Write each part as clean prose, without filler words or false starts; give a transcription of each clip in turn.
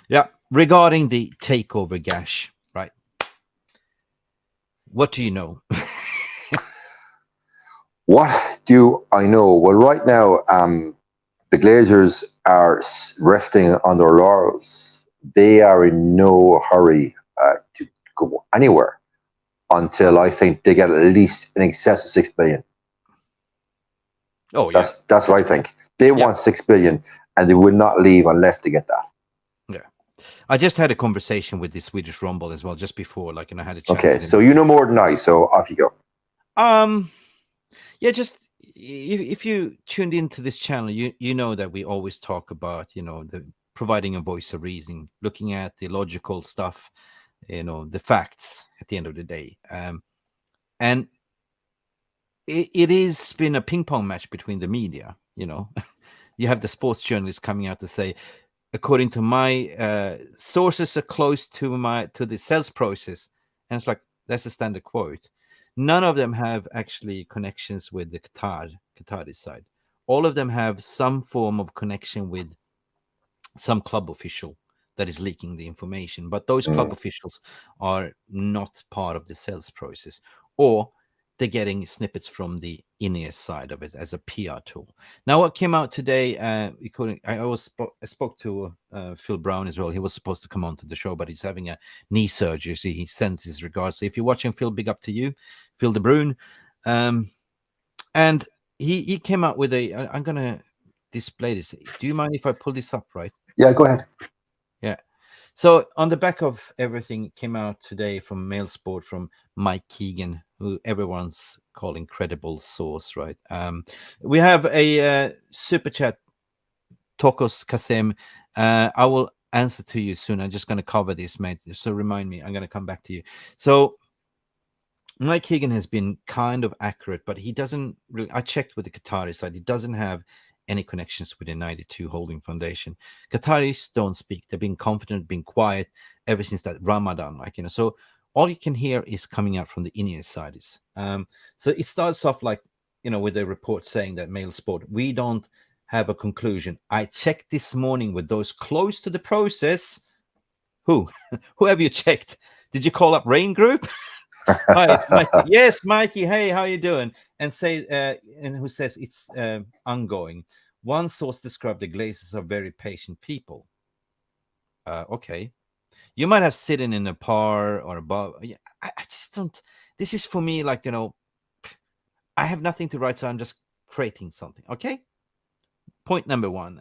Yeah, regarding the takeover gash, right? What do you know? What do I know? Well, right now, the Glazers are resting on their laurels. They are in no hurry to go anywhere until I think they get at least in excess of 6 billion. Oh yeah, That's what I think. They yeah, want 6 billion, and they will not leave unless they get that. yeah. I just had a conversation with the Swedish Rumble as well just before, like, and I had a chat Okay, with him. so you know more than I, so off you go. Um, yeah, just if you tuned into this channel, you know that we always talk about, the providing a voice of reason, looking at the logical stuff, the facts at the end of the day. And it is been a ping pong match between the media. You have the sports journalists coming out to say, according to my sources are close to the sales process, and it's like that's a standard quote. None of them have actually connections with the Qatari side. All of them have some form of connection with some club official that is leaking the information, but those club Mm. officials are not part of the sales process, or they're getting snippets from the Ineos side of it as a PR tool. Now, what came out today, I spoke to Phil Brown as well. He was supposed to come on to the show, but he's having a knee surgery, so he sends his regards. So if you're watching, Phil, big up to you, Phil de Bruyne. And he came out with I'm gonna display this. Do you mind if I pull this up, right? Yeah, go ahead. Yeah. So on the back of everything came out today from Mail Sport from Mike Keegan, who everyone's calling credible source, right? We have a super chat, Tokos Kasem. I will answer to you soon. I'm just going to cover this, mate. So remind me. I'm going to come back to you. So Mike Keegan has been kind of accurate, but he doesn't really. I checked with the Qatari side. He doesn't have any connections with the 92 Holding Foundation. Qataris don't speak. They've been confident, been quiet ever since that Ramadan. So all you can hear is coming out from the Ineos side. So it starts off like, with a report saying that Mail Sport, we don't have a conclusion. I checked this morning with those close to the process. Who? Who have you checked? Did you call up Raine Group? Hi, it's Mikey. Yes, Mikey. Hey, how you doing? And who says it's ongoing. One source described the Glazers are very patient people. Okay, you might have sitting in a bar or a bar. Yeah, I just don't. This is for me like I have nothing to write, so I'm just creating something. Okay. Point number one.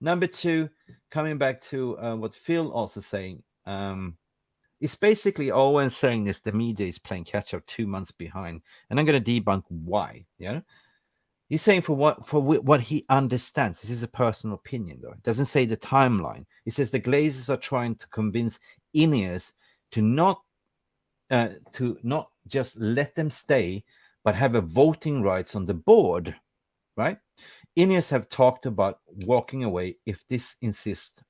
Number two, coming back to what Phil also saying. It's basically Owen saying this: the media is playing catch up 2 months behind, and I'm going to debunk why. Yeah, he's saying what he understands. This is a personal opinion, though. It doesn't say the timeline. He says the Glazers are trying to convince Ineos to not just let them stay, but have a voting rights on the board. Right? Ineos have talked about walking away if this insists.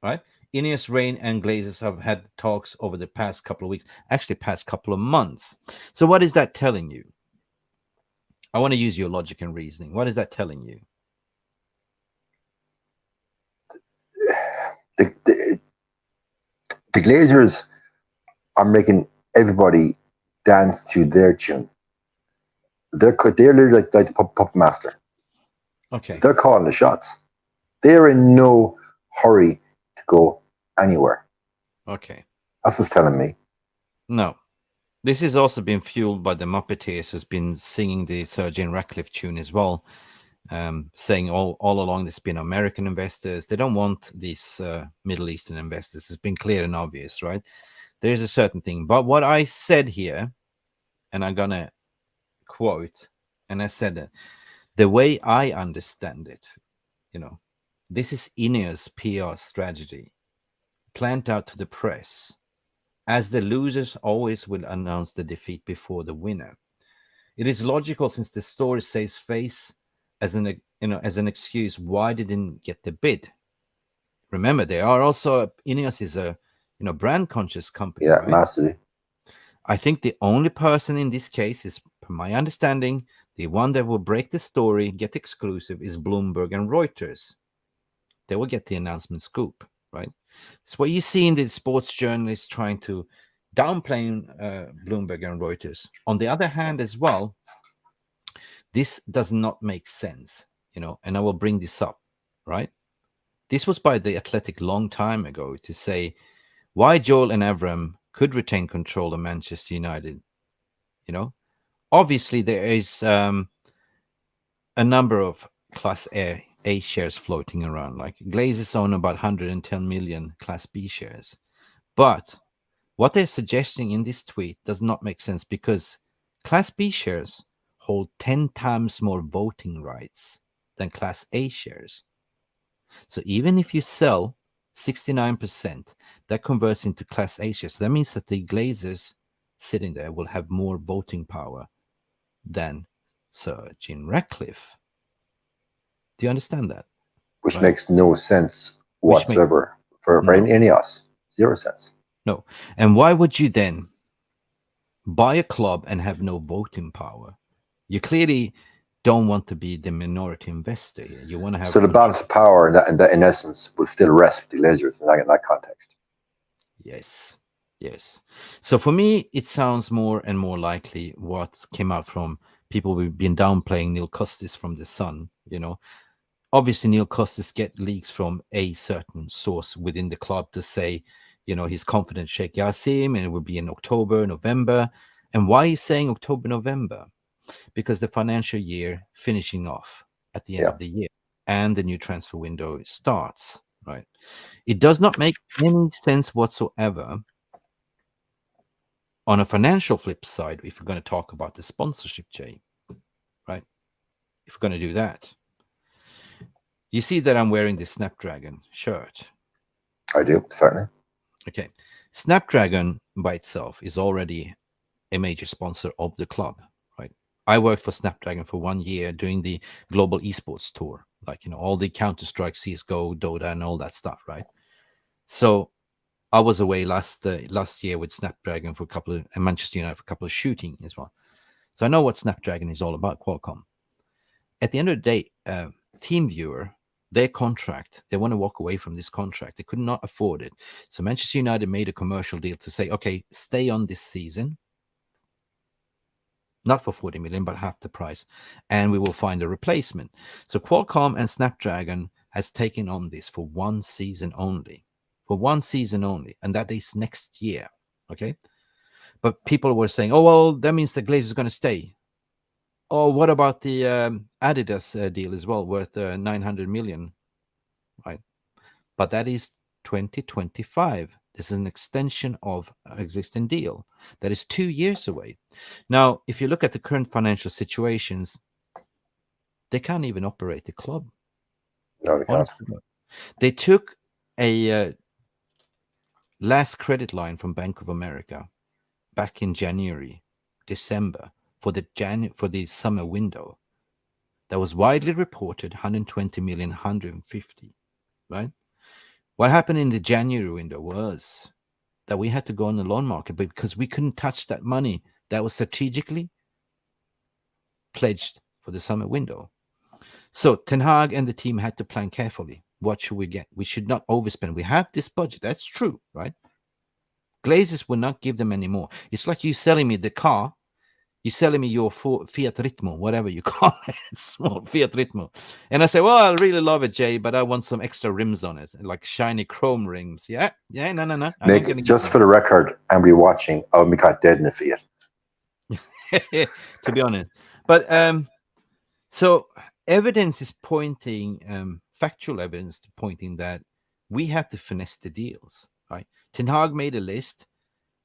Right? Ineos, Raine, and Glazers have had talks over the past couple of weeks, actually past couple of months. So what is that telling you? I want to use your logic and reasoning. What is that telling you? The, the Glazers are making everybody dance to their tune. They're literally like the puppet master. Okay. They're calling the shots. They're in no hurry to go anywhere. Okay. That's what's telling me. No. This has also been fueled by the Muppeteers, who's been singing the Sir Jane Ratcliffe tune as well, saying all along there's been American investors. They don't want these Middle Eastern investors. It's been clear and obvious, right? There's a certain thing. But what I said here, and I'm going to quote, and I said that the way I understand it, this is Ineos PR strategy, planned out to the press, as the losers always will announce the defeat before the winner. It is logical since the story saves face as an excuse why they didn't get the bid. Remember, they are also Ineos is a brand conscious company, Yeah, right? massively. I think the only person in this case is, from my understanding, the one that will break the story, get exclusive, is Bloomberg and Reuters. They will get the announcement scoop, right? It's what you see in the sports journalists trying to downplay Bloomberg and Reuters. On the other hand, as well, this does not make sense, and I will bring this up, right? This was by the Athletic long time ago to say why Joel and Avram could retain control of Manchester United. Obviously there is a number of Class A shares floating around. Like Glazers own about 110 million Class B shares. But what they're suggesting in this tweet does not make sense because Class B shares hold 10 times more voting rights than Class A shares. So even if you sell 69%, that converts into Class A shares. So that means that the Glazers sitting there will have more voting power than Sir Jim Ratcliffe. Do you understand that? which Right? makes no sense Which make whatsoever for no, any of us. Zero sense. no. And why would you then buy a club and have no voting power? You clearly don't want to be the minority investor here. You want to have So the control. balance of power in essence will still rest with the Glazers in that context. Yes. Yes. So for me, it sounds more and more likely what came out from people who've been downplaying Neil Costis from the Sun. Obviously Neil Costis get leaks from a certain source within the club to say, he's confident Sheikh Jassim and it will be in October, November. And why he's saying October, November? Because the financial year finishing off at the end Yeah, of the year and the new transfer window starts, right? It does not make any sense whatsoever on a financial flip side if we're going to talk about the sponsorship, Jay, right? If we're going to do that. You see that I'm wearing the Snapdragon shirt. I do, certainly. Okay. Snapdragon by itself is already a major sponsor of the club, right? I worked for Snapdragon for 1 year doing the global esports tour, like, all the Counter-Strike, CSGO, Dota, and all that stuff, right? So I was away last year with Snapdragon for a couple of, and Manchester United for a couple of shooting as well. So I know what Snapdragon is all about, Qualcomm. At the end of the day, TeamViewer, their contract, they want to walk away from this contract. They could not afford it. So Manchester United made a commercial deal to say, okay, stay on this season, not for 40 million, but half the price, and we will find a replacement. So Qualcomm and Snapdragon has taken on this for 1 season only, and that is next year. Okay. But people were saying, oh, well, that means the Glazers is going to stay. Oh, what about the Adidas deal as well, worth 900 million, right? But that is 2025. This is an extension of an existing deal that is 2 years away. Now, if you look at the current financial situations, they can't even operate the club. No, they can't. Honestly, they took a last credit line from Bank of America back in January, December for the summer window. That was widely reported 120 million, 150, right? What happened in the January window was that we had to go on the loan market because we couldn't touch that money that was strategically pledged for the summer window. So Ten Hag and the team had to plan carefully. What should we get? We should not overspend. We have this budget. That's true, right? Glazers will not give them any more. It's like you selling me the car. You're selling me your Fiat Ritmo, whatever you call it, small Fiat Ritmo. And I say, well, I really love it, Jay, but I want some extra rims on it, like shiny chrome rims. Yeah, no. I'm not going to Mick, give just for the record, anybody watching, I'll be caught dead in a Fiat. to be honest. But so evidence is pointing, factual evidence pointing that we have to finesse the deals, right? Ten Hag made a list.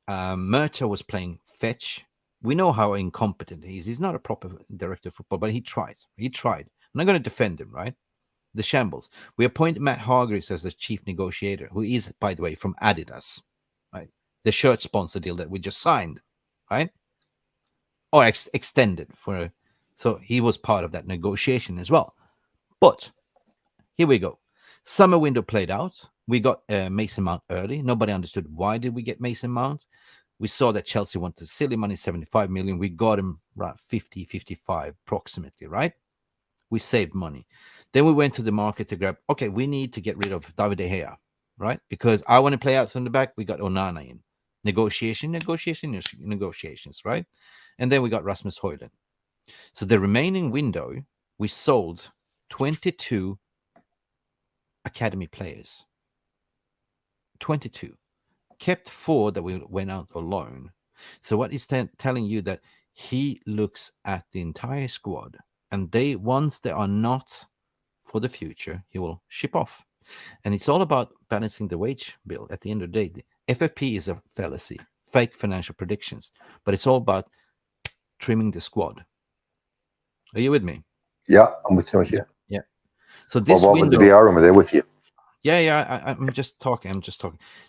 Murta was playing fetch. We know how incompetent he is. He's not a proper director of football, but he tries. He tried. I'm not going to defend him, right? The shambles. We appoint Matt Hargreaves as the chief negotiator, who is, by the way, from Adidas, right? The shirt sponsor deal that we just signed, right? Or extended for. So he was part of that negotiation as well. But here we go. Summer window played out. We got Mason Mount early. Nobody understood why did we get Mason Mount. We saw that Chelsea wanted silly money, 75 million. We got him around 50, 55 approximately, right? We saved money. Then we went to the market to grab, okay, we need to get rid of David De Gea, right? Because I want to play out from the back. We got Onana in negotiations, right? And then we got Rasmus Højlund. So the remaining window, we sold 22 academy players. 22. Kept 4 that we went out alone. So what is telling you that he looks at the entire squad, and once they are not for the future, he will ship off. And it's all about balancing the wage bill. At the end of the day, the FFP is a fallacy, fake financial predictions, but it's all about trimming the squad. Are you with me? Yeah, I'm with you. Yeah. Yeah. So Well, this what about the window, VR room? Are they with you? yeah, I'm just talking.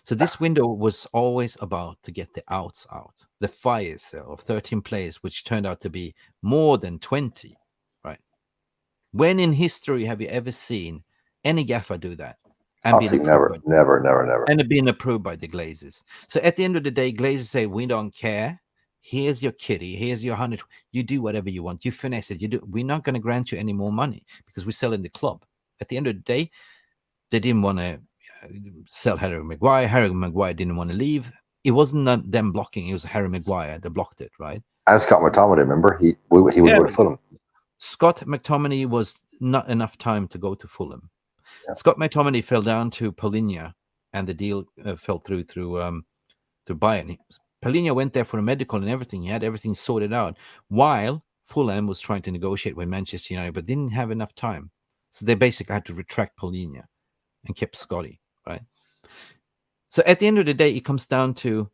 So this window was always about to get the outs out, the fire sale of 13 players, which turned out to be more than 20, right? When in history have you ever seen any gaffer do that and been Absolutely approved never, by never, never, never. and being approved by the Glazers? So at the end of the day, Glazers say, we don't care. Here's your kitty. Here's your 100. You do whatever you want. You finesse it. You do. We're not going to grant you any more money because we're selling the club. At the end of the day, they didn't want to sell Harry Maguire. Harry Maguire didn't want to leave. It wasn't them blocking. It was Harry Maguire that blocked it, right? And Scott McTominay, remember, he would Yeah. go to Fulham. Scott McTominay was not enough time to go to Fulham. Yeah. Scott McTominay fell down to Paulinho, and the deal fell through Bayern. Paulinho went there for a medical and everything. He had everything sorted out, while Fulham was trying to negotiate with Manchester United, but didn't have enough time. So they basically had to retract Paulinho and kept Scotty, right? So at the end of the day, it comes down to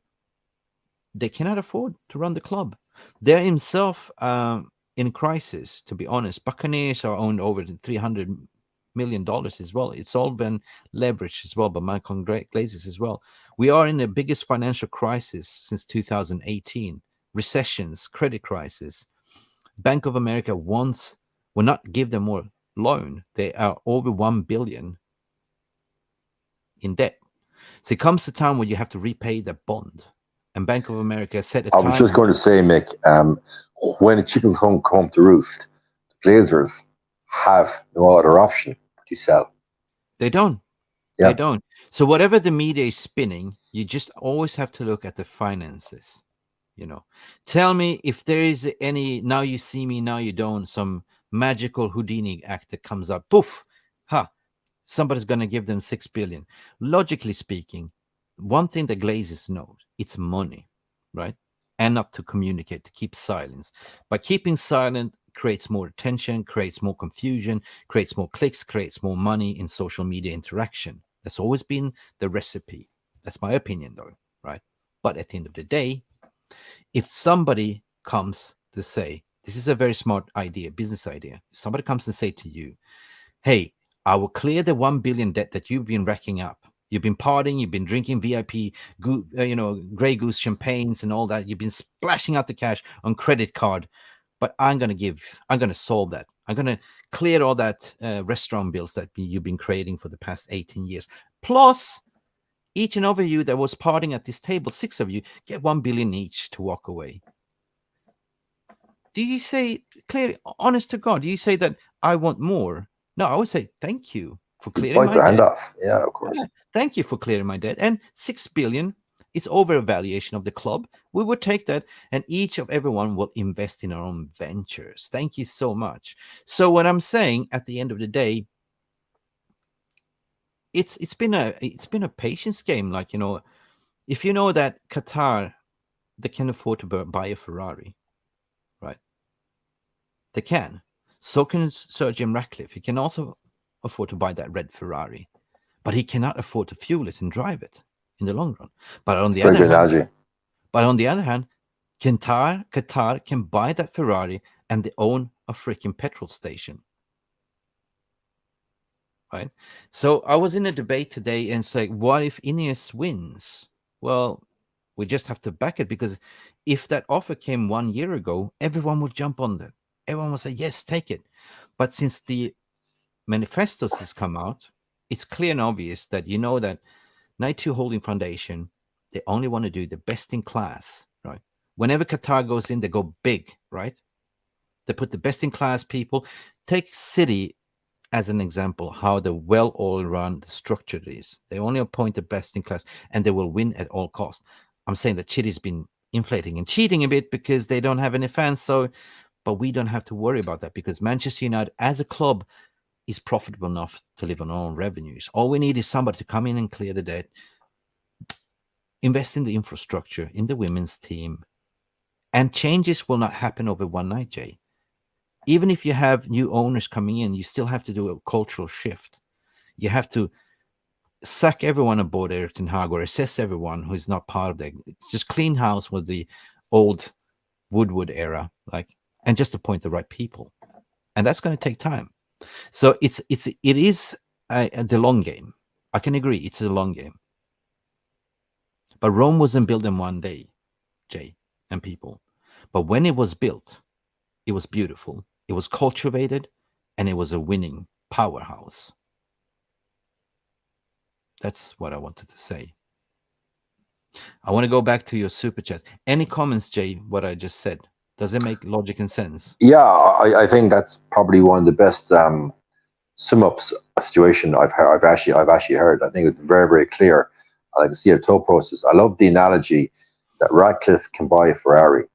they cannot afford to run the club. They're himself in crisis, to be honest. Buccaneers are owned over $300 million as well. It's all been leveraged as well by Michael Glazers as well. We are in the biggest financial crisis since 2018. Recessions, credit crisis. Bank of America will not give them more loan. They are over 1 billion in debt. So it comes to time where you have to repay the bond. And Bank of America set a I time. was just going to say, Mick, when the chickens come to roost, the Glazers have no other option but to sell. They don't. Yeah. They don't. So whatever the media is spinning, you just always have to look at the finances. Tell me if there is any now you see me, now you don't, some magical Houdini act that comes up. Poof, somebody's going to give them 6 billion. Logically speaking, one thing that Glazers knows, it's money, right? And not to communicate, to keep silence. By keeping silent creates more attention, creates more confusion, creates more clicks, creates more money in social media interaction. That's always been the recipe. That's my opinion, though, right? But at the end of the day, if somebody comes to say, this is a very smart idea, business idea, if somebody comes and say to you, hey, I will clear the 1 billion debt that you've been racking up. You've been partying, you've been drinking VIP, Grey Goose champagnes and all that. You've been splashing out the cash on credit card, but I'm going to solve that. I'm going to clear all that restaurant bills that you've been creating for the past 18 years. Plus, each and every you that was partying at this table, 6 of you, get 1 billion each to walk away. Do you say, clearly, honest to God, do you say that I want more? No, I would say thank you for clearing Bite my their hand debt. off. Yeah, of course. Yeah, thank you for clearing my debt. And 6 billion, it's overvaluation of the club. We would take that, and each of everyone will invest in our own ventures. Thank you so much. So what I'm saying at the end of the day, it's been a patience game. Like, if you know that Qatar, they can afford to buy a Ferrari, right? They can. So can Sir Jim Ratcliffe. He can also afford to buy that red Ferrari, but he cannot afford to fuel it and drive it in the long run. But on the Very other good hand, analogy. Qatar can buy that Ferrari and they own a freaking petrol station. Right? So I was in a debate today and it's like, what if Ineos wins? Well, we just have to back it, because if that offer came 1 year ago, everyone would jump on that. Everyone would say, yes, take it. But since the manifestos has come out, it's clear and obvious that that 92 Holding Foundation, they only want to do the best in class, right? Whenever Qatar goes in, they go big, right? They put the best in class people. Take City as an example how the well all run the structure is. They only appoint the best in class and they will win at all costs. I'm saying that Chidi's been inflating and cheating a bit because they don't have any fans. So, but we don't have to worry about that because Manchester United as a club is profitable enough to live on our own revenues. All we need is somebody to come in and clear the debt, invest in the infrastructure, in the women's team, and changes will not happen over one night, Jay. Even if you have new owners coming in, you still have to do a cultural shift. You have to sack everyone aboard Eric Ten Hag or assess everyone who is not part of the just clean house with the old Woodward era, like, and just appoint the right people, and that's going to take time. So it is the long game. I can agree, it's a long game, but Rome wasn't built in one day, Jay and people. But when it was built, it was beautiful, it was cultivated, and it was a winning powerhouse. That's what I wanted to say. I want to go back to your super chat. Any comments, Jay, what I just said? Does it make logic and sense? Yeah, I think that's probably one of the best sum ups a situation I've actually heard. I think it's very, very clear. I like to see a thought process. I love the analogy that Radcliffe can buy a Ferrari,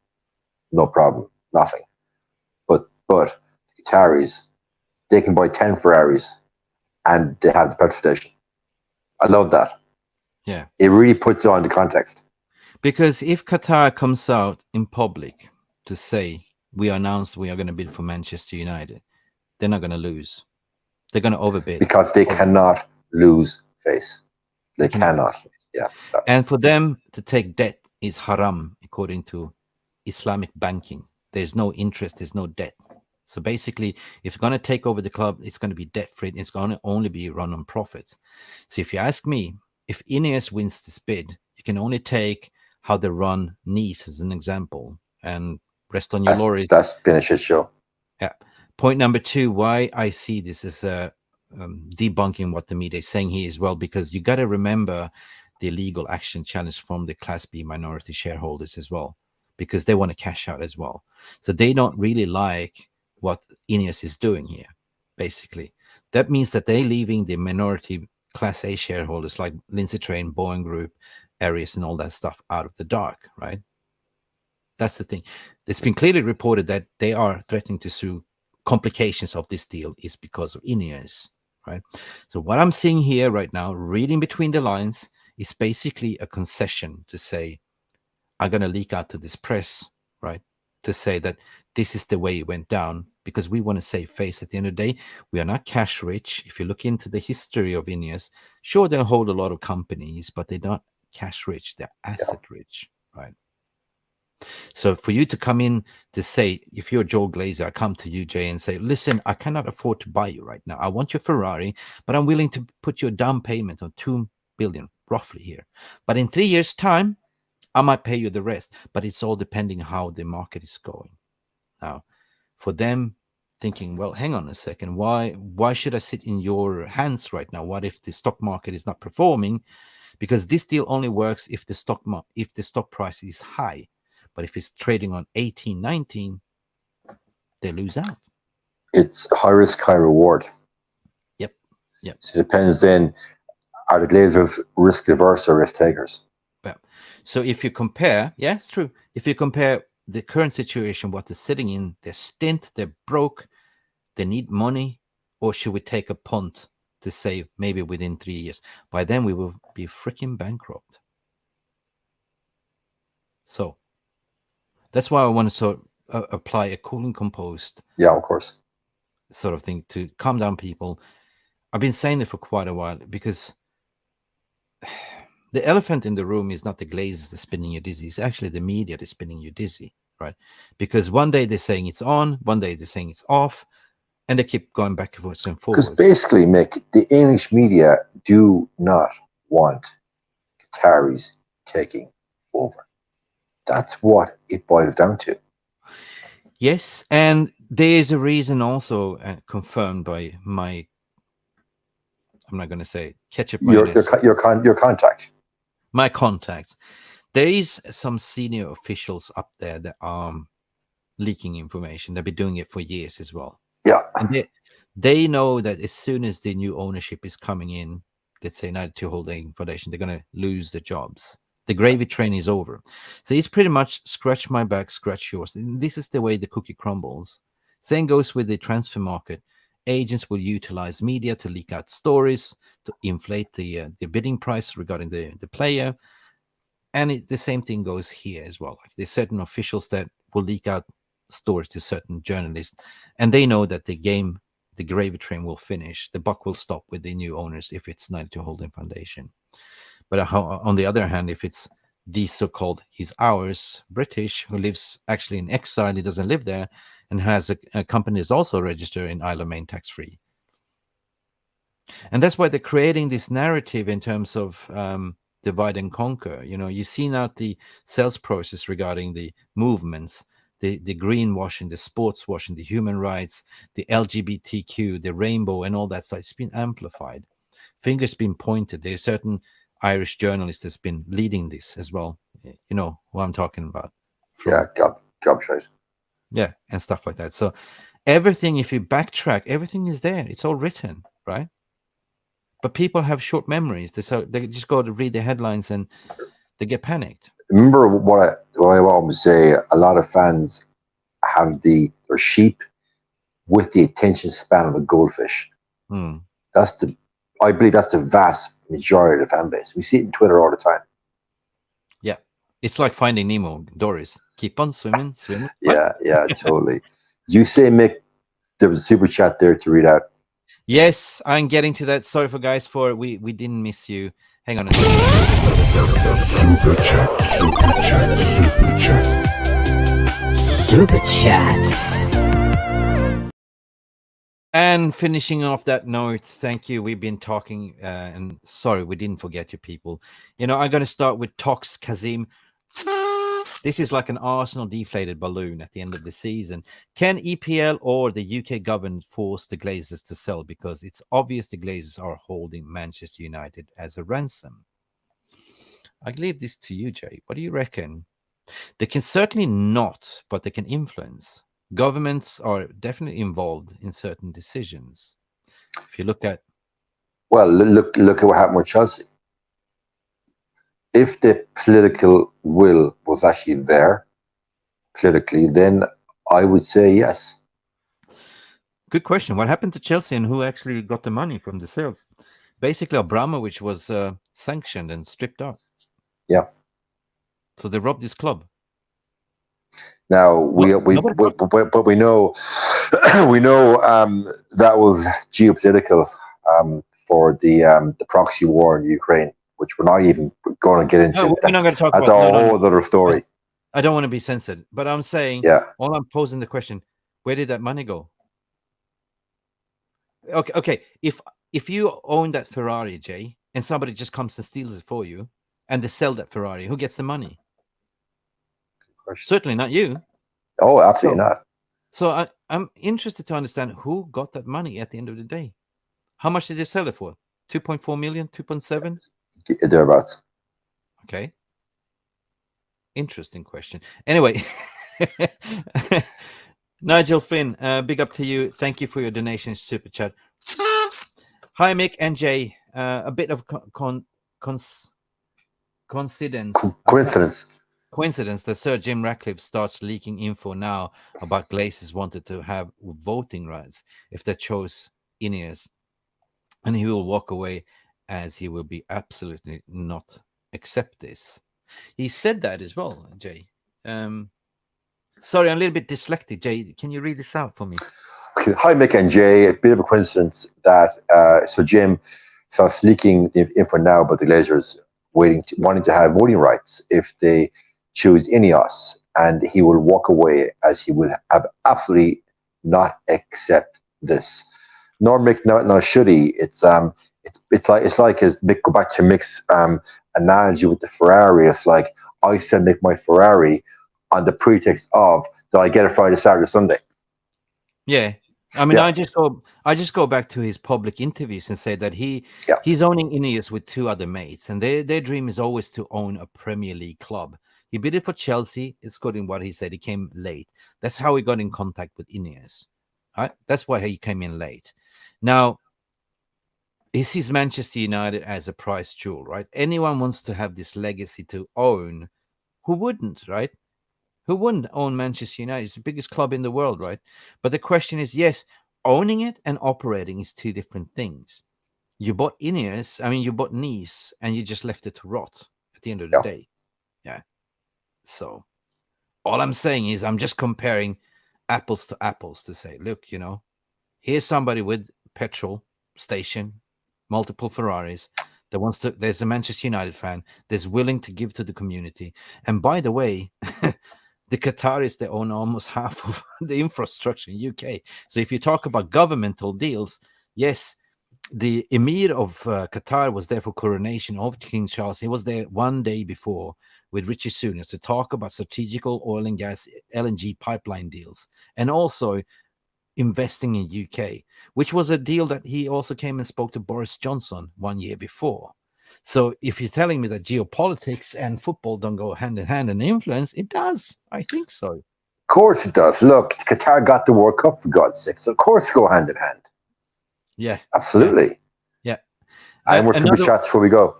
no problem, nothing. But Qataris, they can buy 10 Ferraris and they have the petrol station. I love that. Yeah. It really puts it on the context. Because if Qatar comes out in public to say, we announced we are going to bid for Manchester United, they're not going to lose. They're going to overbid. Because they cannot lose face. They cannot. Yeah. So. And for them to take debt is haram according to Islamic banking. There's no interest, there's no debt. So basically, if you're going to take over the club, it's going to be debt-free. It's going to only be run on profits. So if you ask me, if Ineos wins this bid, you can only take how they run Nice as an example and rest on your laurels. That's been a shit show. Yeah. Point number two, why I see this as debunking what the media is saying here as well, because you got to remember the legal action challenge from the Class B minority shareholders as well, because they want to cash out as well. So they don't really like what Ineos is doing here, basically. That means that they're leaving the minority Class A shareholders like Lindsay Train, Boeing Group, Arias, and all that stuff out of the dark, right? That's the thing. It's been clearly reported that they are threatening to sue. Complications of this deal is because of Ineos, right? So what I'm seeing here right now, reading between the lines, is basically a concession to say, I'm going to leak out to this press, right? To say that this is the way it went down, because we want to save face at the end of the day. We are not cash rich. If you look into the history of Ineos, sure, they hold a lot of companies, but they're not cash rich. They're asset rich, right? So for you to come in to say, if you're Joe Glazer, I come to you, Jay, and say, listen, I cannot afford to buy you right now. I want your Ferrari, but I'm willing to put you a down payment of 2 billion, roughly here. But in 3 years' time, I might pay you the rest. But it's all depending how the market is going. Now, for them thinking, well, hang on a second, why should I sit in your hands right now? What if the stock market is not performing? Because this deal only works if the stock price is high. But if it's trading on 18, 19, they lose out. It's high risk, high reward. Yep. So it depends then, are the Glazers risk averse or risk takers? Yeah. So if you compare, yeah, it's true. If you compare the current situation, what they're sitting in, they're stint, they're broke, they need money, or should we take a punt to say maybe within 3 years? By then we will be freaking bankrupt. So that's why I want to sort of apply a cool and composed, yeah, of course, sort of thing to calm down people. I've been saying it for quite a while, because the elephant in the room is not the Glazers that's spinning you dizzy. It's actually the media that's spinning you dizzy, right? Because one day they're saying it's on, one day they're saying it's off, and they keep going backwards and forwards. Because basically, Mick, the English media do not want Qataris taking over. That's what it boils down to. Yes, and there is a reason also confirmed by my, I'm not going to say ketchup mayonnaise. Your contact. My contacts. There is some senior officials up there that are leaking information. They've been doing it for years as well. Yeah. And They know that as soon as the new ownership is coming in, let's say 92 Holding Foundation, they're going to lose the jobs. The gravy train is over. So it's pretty much scratch my back, scratch yours. And this is the way the cookie crumbles. Same goes with the transfer market. Agents will utilize media to leak out stories, to inflate the bidding price regarding the player. And the same thing goes here as well. Like there's certain officials that will leak out stories to certain journalists, and they know that the gravy train will finish. The buck will stop with the new owners if it's 92 Holding Foundation. But on the other hand, if it's these so-called his ours British who lives actually in exile, he doesn't live there, and has a company that's also registered in Isle of Man tax-free. And that's why they're creating this narrative in terms of divide and conquer. You see now the sales process regarding the movements, the greenwashing, the sports washing, the human rights, the LGBTQ, the rainbow, and all that stuff. It's been amplified. Fingers been pointed. There's certain Irish journalist that's been leading this as well. You know who I'm talking about. Yeah, gobshite. Yeah, and stuff like that. So everything, if you backtrack, everything is there. It's all written, right? But people have short memories. They just go to read the headlines and they get panicked. Remember what I always say. A lot of fans have their sheep with the attention span of a goldfish. Hmm. I believe that's the vast majority of the fan base. We see it in Twitter all the time. Yeah, it's like Finding Nemo. Doris, keep on swimming, swimming. Yeah, totally. You say, Mick, there was a super chat there to read out. Yes, I'm getting to that. Sorry for guys for we didn't miss you. Hang on a second. Super chat, super chat, super chat. Super chat. And finishing off that note, thank you. We've been talking, and sorry, we didn't forget you people. I'm going to start with Tox Kazim. This is like an Arsenal deflated balloon at the end of the season. Can EPL or the UK government force the Glazers to sell? Because it's obvious the Glazers are holding Manchester United as a ransom. I leave this to you, Jay. What do you reckon? They can certainly not, but they can influence. Governments are definitely involved in certain decisions. If you look at, well, look at what happened with Chelsea. If the political will was actually there politically, then I would say yes. Good question. What happened to Chelsea and who actually got the money from the sales? Basically, Abramovich was sanctioned and stripped out. Yeah. So they robbed this club. Now but we know we know that was geopolitical for the proxy war in Ukraine, which we're not even going to get into. No, we're not going to talk that's about. a whole other story. I don't want to be censored, but I'm saying, all I'm posing the question: where did that money go? Okay. If you own that Ferrari, Jay, and somebody just comes and steals it for you, and they sell that Ferrari, who gets the money? Certainly not you. Oh, absolutely not. So I'm interested to understand who got that money at the end of the day. How much did they sell it for? 2.4 million, 2.7? Thereabouts. Okay. Interesting question. Anyway, Nigel Finn, big up to you. Thank you for your donation, super chat. Hi, Mick and Jay. A bit of coincidence that Sir Jim Radcliffe starts leaking info now about Glazers wanted to have voting rights if they chose Ineos, and he will walk away as he will be absolutely not accept this. He said that as well, Jay. Sorry, I'm a little bit dyslexic. Jay, can you read this out for me? Okay. Hi, Mick and Jay. A bit of a coincidence that Sir Jim starts leaking the info now about the Glazers wanting to have voting rights if they choose Ineos, and he will walk away as he will have absolutely not accept this. Nor Mick, nor should he. It's like as Mick, go back to Mick's analogy with the Ferrari. It's like I sell Mick my Ferrari on the pretext of that I get it Friday, Saturday, Sunday. Yeah. I mean, I just go back to his public interviews and say that he's owning Ineos with two other mates, and their dream is always to own a Premier League club. He bid it for Chelsea. It's good in what he said. He came late. That's how he got in contact with Ineos. Right? That's why he came in late. Now, he sees Manchester United as a prize jewel, right? Anyone wants to have this legacy to own. Who wouldn't, right? Who wouldn't own Manchester United? It's the biggest club in the world, right? But the question is, yes, owning it and operating is two different things. You bought Ineos, you bought Nice, and you just left it to rot at the end of the Yeah. day. Yeah. So all I'm saying is I'm just comparing apples to apples to say, look, here's somebody with petrol station, multiple Ferraris, that wants to, there's a Manchester United fan that's willing to give to the community. And by the way, the Qataris, they own almost half of the infrastructure in UK. So if you talk about governmental deals, yes, the Emir of Qatar was there for coronation of King Charles. He was there one day before with Richie Sunak to talk about strategical oil and gas LNG pipeline deals, and also investing in UK, which was a deal that he also came and spoke to Boris Johnson 1 year before. So if you're telling me that geopolitics and football don't go hand in hand in influence, it does. I think so. Of course it does. Look, Qatar got the World Cup, for God's sake. So of course go hand in hand. Yeah. Absolutely. Yeah. And we're super chats before we go.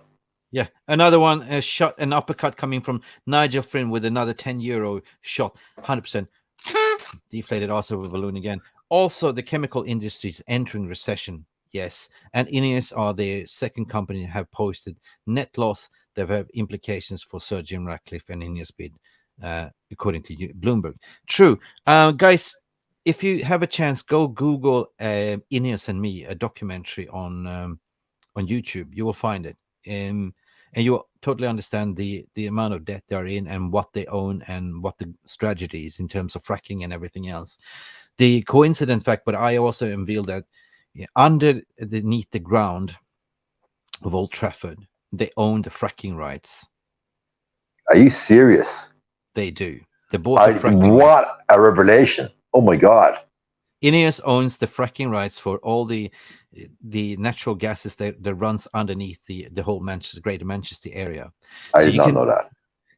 Yeah. Another one, a shot, an uppercut coming from Nigel Flynn with another €10 shot. 100%. Deflated also with balloon again. Also, the chemical industry is entering recession. Yes. And Ineos are the second company that have posted net loss that have implications for Sir Jim Radcliffe and Ineos bid, according to Bloomberg. True. Guys, if you have a chance, go Google Ineos and Me, a documentary on YouTube. You will find it. And you will totally understand the amount of debt they're in and what they own and what the strategy is in terms of fracking and everything else. The coincident fact, but I also unveiled that underneath the ground of Old Trafford, they own the fracking rights. Are you serious? They do. They bought the fracking What rights. a revelation. Oh my God. Ineos owns the fracking rights for all the natural gases that runs underneath the whole Greater Manchester area. I did not know that.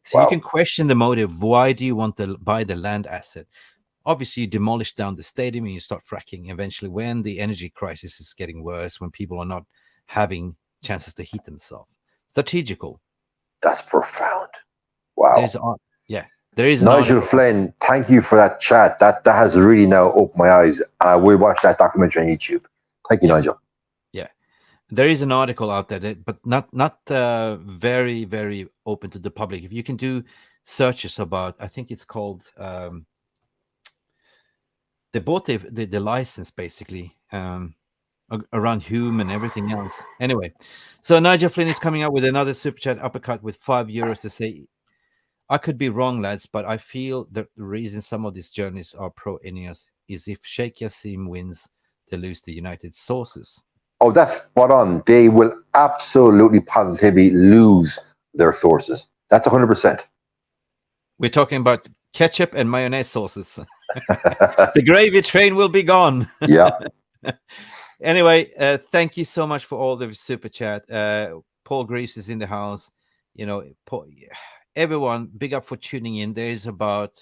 So you can question the motive. Why do you want to buy the land asset? Obviously, you demolish down the stadium and you start fracking. Eventually, when the energy crisis is getting worse, when people are not having chances to heat themselves. Strategical. That's profound. Wow. There is Nigel Flynn, thank you for that chat. That has really now opened my eyes. I will watch that documentary on YouTube. Thank you, Nigel. Yeah. There is an article out there, but not very, very open to the public. If you can do searches about, I think it's called... they bought the license basically around Hume and everything else. Anyway, so Nigel Flynn is coming out with another super chat uppercut with €5 to say, I could be wrong, lads, but I feel that the reason some of these journalists are pro Ineos is if Sheikh Jassim wins, they lose the United sources. Oh, that's spot on. They will absolutely positively lose their sources. That's 100%. We're talking about ketchup and mayonnaise sauces. The gravy train will be gone. Yeah. Anyway, thank you so much for all the super chat. Paul Greaves is in the house. Everyone, big up for tuning in. There is about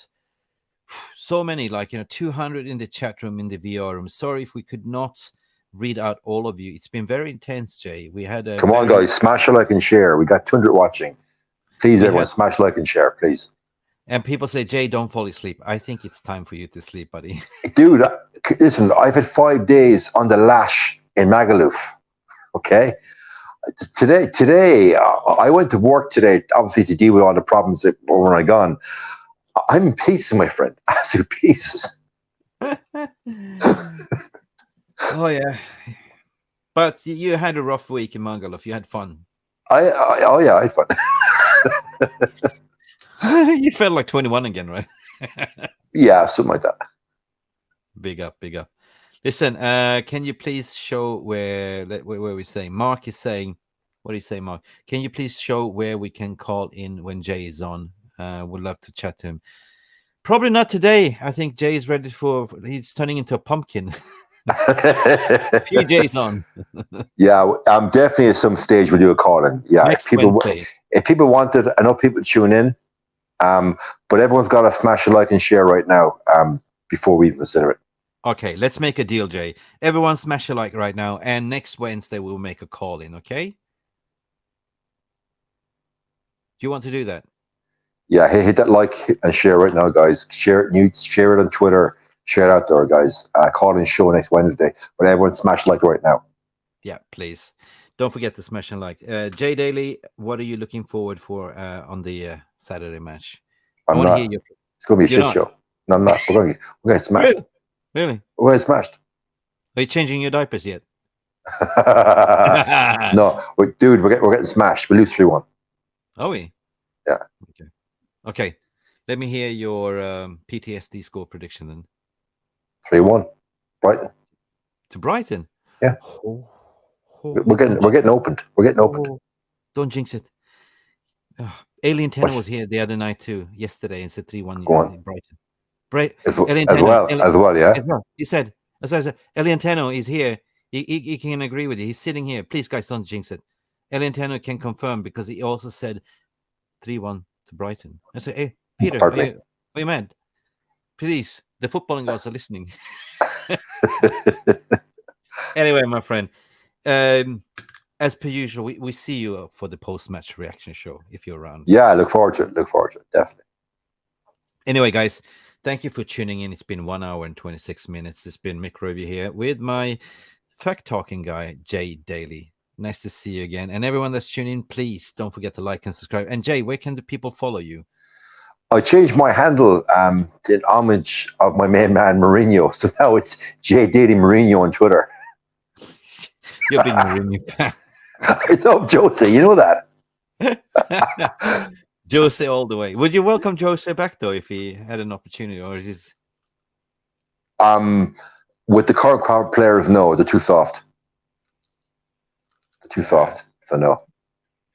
so many, 200 in the chat room, in the VR room. Sorry if we could not read out all of you. It's been very intense, Jay. We had Come on, guys, smash a like and share. We got 200 watching. Please, everyone, smash like and share, please. And people say, Jay, don't fall asleep. I think it's time for you to sleep, buddy. Dude, listen, I've had 5 days on the lash in Magaluf. Okay? Today, I went to work today, obviously, to deal with all the problems that were when I gone. I'm in pieces, my friend. Absolute pieces. Oh, yeah. But you had a rough week in Magaluf. You had fun. Oh, yeah, I had fun. You felt like 21 again, right? Yeah, something like that. Big up, big up. Listen, can you please show where we're saying? Mark is saying, what do you say, Mark? Can you please show where we can call in when Jay is on? Would love to chat to him. Probably not today. I think Jay is ready he's turning into a pumpkin. PJ's on. Yeah, definitely at some stage we'll do a call in. Yeah, if people wanted, I know people tune in, but everyone's got to smash a like and share right now before we consider it. Okay, let's make a deal, Jay. Everyone smash a like right now, and next Wednesday we'll make a call in, okay? Do you want to do that? Yeah, hit that like and share right now, guys. Share it on Twitter. Share it out there, guys. Call in show next Wednesday. But everyone smash like right now. Yeah, please. Don't forget to smash and like. Jay Daly, what are you looking forward for on the Saturday match? I'm I want to not. hear your. It's going to be a You're shit not? show. No, I'm not. We're going to get smashed. Really? We're going to get smashed. Are you changing your diapers yet? No, dude, we're getting smashed. We lose 3-1. Are we? Yeah. Okay. Let me hear your PTSD score prediction then. 3-1. Brighton. To Brighton? Yeah. We're getting opened. We're getting opened. Don't jinx it. Alien Tenor was here the other night too, yesterday, and said 3-1 Go on. Brighton. As well, yeah. He said, as I said, Alien Tenor is here. He can agree with you. He's sitting here. Please, guys, don't jinx it. Alien Tenor can confirm because he also said 3-1 to Brighton. I said, hey, Peter, are you mad? Please, the footballing guys are listening. Anyway, my friend, as per usual, we see you for the post-match reaction show if you're around. Yeah, I look forward to it. Definitely. Anyway, guys, thank you for tuning in. It's been 1 hour and 26 minutes. It's been Mick Roby here with my fact-talking guy, Jay Daly. Nice to see you again. And everyone that's tuning in, please don't forget to like and subscribe. And Jay, where can the people follow you? I changed my handle in homage of my main man Mourinho. So now it's J Daly Mourinho on Twitter. You're a big Mourinho fan. I love Jose. You know that. Jose all the way. Would you welcome Jose back though if he had an opportunity, or is this? With the current crowd players, no, they're too soft. So no.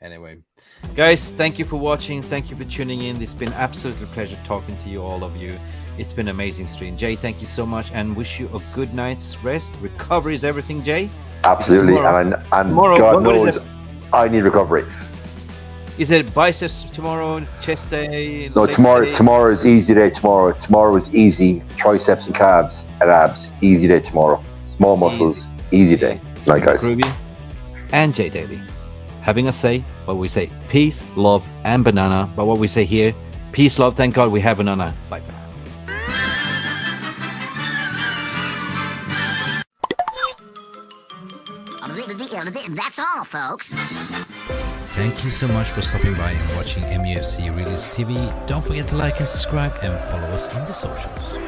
Anyway, guys, thank you for watching. Thank you for tuning in. It's been absolutely a pleasure talking to you, all of you. It's been an amazing stream. Jay, thank you so much, and wish you a good night's rest. Recovery is everything, Jay. Absolutely, and tomorrow, God knows I need recovery. Is it biceps tomorrow, chest day? No, tomorrow is easy day. Tomorrow is easy. Triceps and calves and abs. Easy day tomorrow. Small muscles. Easy day. Night, guys. Ruby and Jay Daly having a say, but we say peace, love, and banana. But what we say here, peace, love, thank God we have banana. Bye for now. That's all, folks. Thank you so much for stopping by and watching MUFC Realist TV. Don't forget to like and subscribe and follow us on the socials.